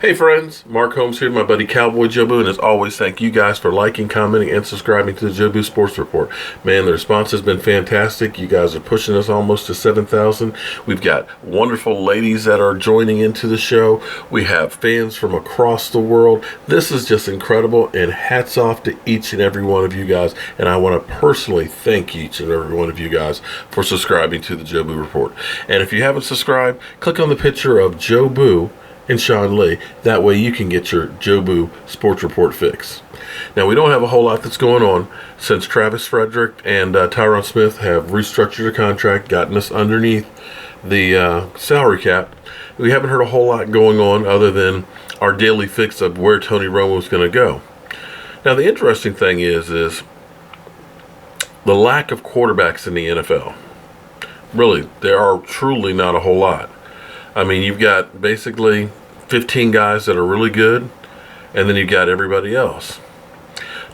Hey friends, Mark Holmes here, my buddy CowboyJobu, and as always, thank you guys for liking, commenting, and subscribing to the Jobu Sports Report. Man, the response has been fantastic. You guys are pushing us almost to 7,000. We've got wonderful ladies that are joining into the show. We have fans from across the world. This is just incredible, and hats off to each and every one of you guys. And I want to personally thank each and every one of you guys for subscribing to the Jobu Report. And if you haven't subscribed, click on the picture of Jobu and Sean Lee. That way you can get your Jobu Sports Report fix. Now, we don't have a whole lot that's going on since Travis Frederick and Tyron Smith have restructured their contract, gotten us underneath the salary cap. We haven't heard a whole lot going on other than our daily fix of where Tony Romo is going to go. Now, the interesting thing is the lack of quarterbacks in the NFL. Really, there are truly not a whole lot. I mean, you've got basically 15 guys that are really good, and then you've got everybody else.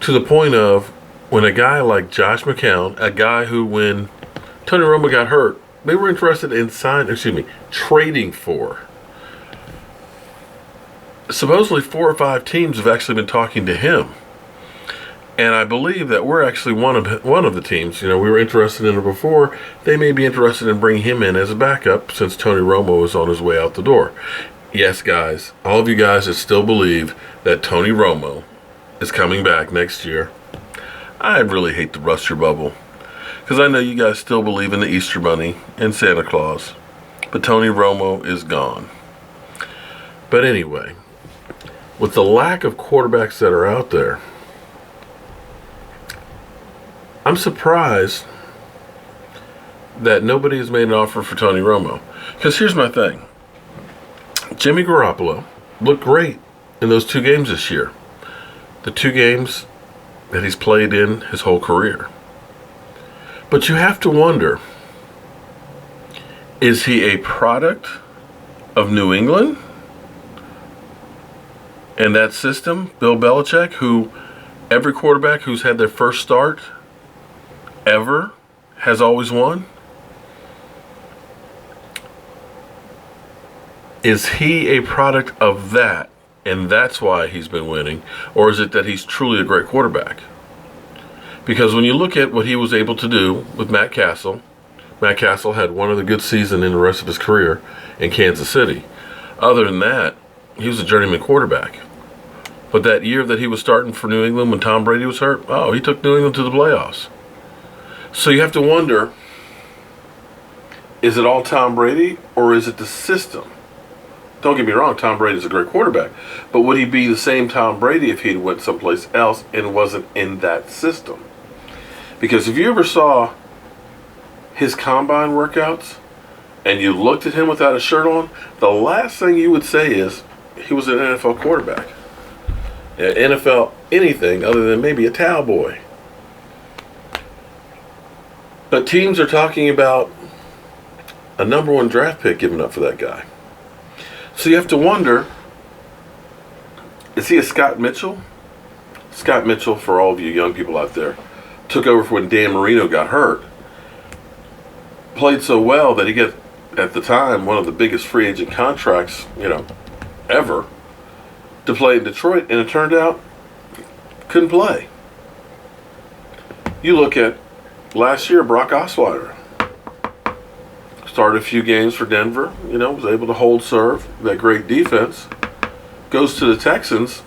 To the point of when a guy like Josh McCown, a guy who when Tony Romo got hurt, they were interested in trading for. Supposedly 4 or 5 teams have actually been talking to him. And I believe that we're actually one of the teams. You know, we were interested in it before. They may be interested in bringing him in as a backup since Tony Romo is on his way out the door. Yes, guys, all of you guys that still believe that Tony Romo is coming back next year, I really hate to rust your bubble. Because I know you guys still believe in the Easter Bunny and Santa Claus. But Tony Romo is gone. But anyway, with the lack of quarterbacks that are out there, I'm surprised that nobody has made an offer for Tony Romo. Because here's my thing. Jimmy Garoppolo looked great in those 2 games this year. The 2 games that he's played in his whole career. But you have to wonder, is he a product of New England and that system, Bill Belichick, who every quarterback who's had their first start ever has always won? Is he a product of that, and that's why he's been winning? Or is it that he's truly a great quarterback? Because when you look at what he was able to do with Matt Castle had one of the good seasons in the rest of his career in Kansas City. Other than that, he was a journeyman quarterback. But that year that he was starting for New England when Tom Brady was hurt, he took New England to the playoffs. So you have to wonder, is it all Tom Brady or is it the system? Don't get me wrong, Tom Brady's a great quarterback. But would he be the same Tom Brady if he went someplace else and wasn't in that system? Because if you ever saw his combine workouts and you looked at him without a shirt on, the last thing you would say is he was an NFL quarterback. NFL anything other than maybe a towel boy. But teams are talking about a number 1 draft pick given up for that guy. So you have to wonder, is he a Scott Mitchell? Scott Mitchell, for all of you young people out there, took over for when Dan Marino got hurt. Played so well that he got, at the time, one of the biggest free agent contracts, ever, to play in Detroit, and it turned out couldn't play. You look at last year, Brock Osweiler started a few games for Denver, was able to hold serve, that great defense. Goes to the Texans.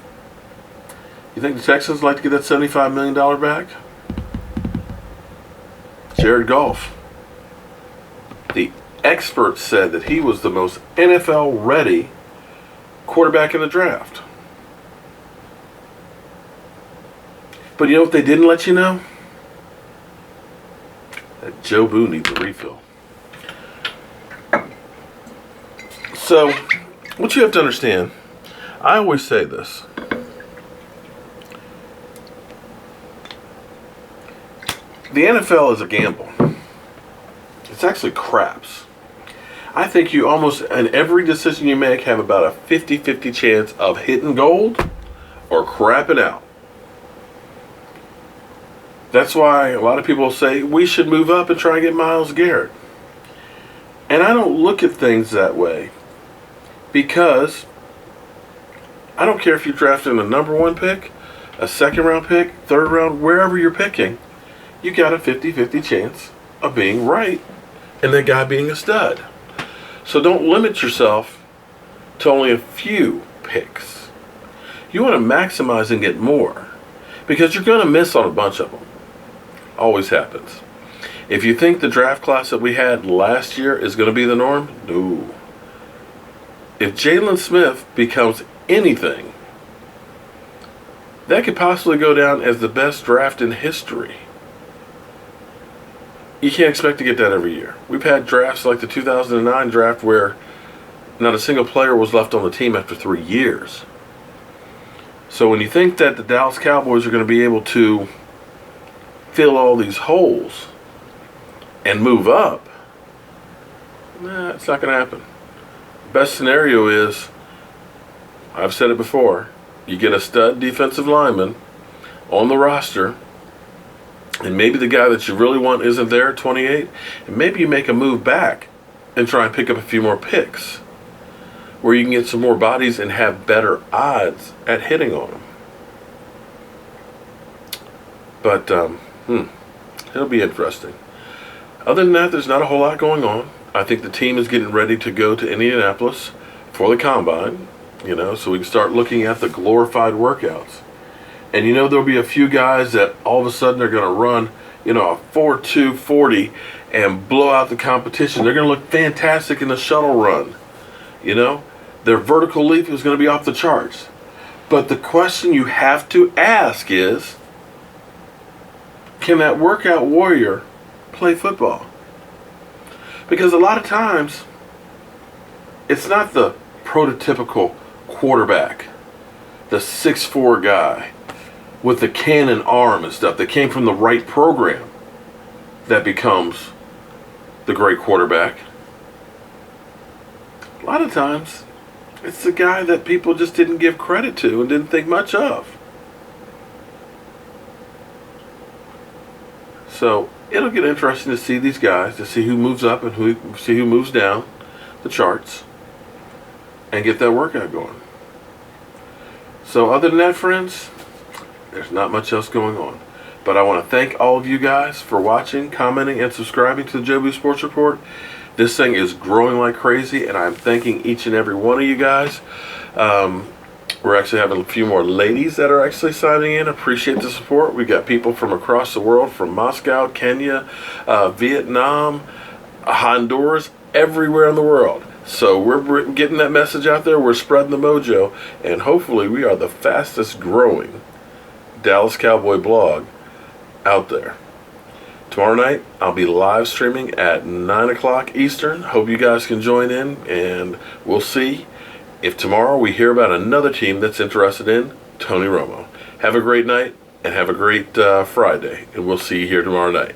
You think the Texans like to get that $75 million back? Jared Goff. The experts said that he was the most NFL-ready quarterback in the draft. But you know what they didn't let you know? That Jobu needs a refill. So, what you have to understand, I always say this. The NFL is a gamble. It's actually craps. I think you almost, in every decision you make, have about a 50-50 chance of hitting gold or crapping out. That's why a lot of people say we should move up and try and get Myles Garrett. And I don't look at things that way because I don't care if you're drafting a number 1 pick, a 2nd round pick, 3rd round, wherever you're picking, you got a 50-50 chance of being right and that guy being a stud. So don't limit yourself to only a few picks. You want to maximize and get more, because you're going to miss on a bunch of them. Always happens. If you think the draft class that we had last year is going to be the norm, no. If Jalen Smith becomes anything, that could possibly go down as the best draft in history. You can't expect to get that every year. We've had drafts like the 2009 draft where not a single player was left on the team after 3 years. So when you think that the Dallas Cowboys are going to be able to fill all these holes and move up, it's not going to happen. Best scenario is, I've said it before, you get a stud defensive lineman on the roster, and maybe the guy that you really want isn't there at 28, and maybe you make a move back and try and pick up a few more picks where you can get some more bodies and have better odds at hitting on them. But it'll be interesting. Other than that, there's not a whole lot going on. I think the team is getting ready to go to Indianapolis for the Combine, so we can start looking at the glorified workouts. And there'll be a few guys that all of a sudden are going to run, a 4.2 40 and blow out the competition. They're going to look fantastic in the shuttle run. Their vertical leap is going to be off the charts. But the question you have to ask is, can that workout warrior play football? Because a lot of times, it's not the prototypical quarterback, the 6'4" guy with the cannon arm and stuff that came from the right program that becomes the great quarterback. A lot of times, it's the guy that people just didn't give credit to and didn't think much of. So it'll get interesting to see these guys, to see who moves up and who moves down the charts, and get that workout going. So other than that, friends, there's not much else going on. But I want to thank all of you guys for watching, commenting, and subscribing to the Jobu Sports Report. This thing is growing like crazy, and I'm thanking each and every one of you guys. We're actually having a few more ladies that are actually signing in. Appreciate the support. We got people from across the world, from Moscow, Kenya, Vietnam, Honduras, everywhere in the world. So we're getting that message out there. We're spreading the mojo, and hopefully we are the fastest growing Dallas Cowboy blog out there. Tomorrow night, I'll be live streaming at 9 o'clock Eastern. Hope you guys can join in, and we'll see if tomorrow we hear about another team that's interested in Tony Romo. Have a great night, and have a great Friday, and we'll see you here tomorrow night.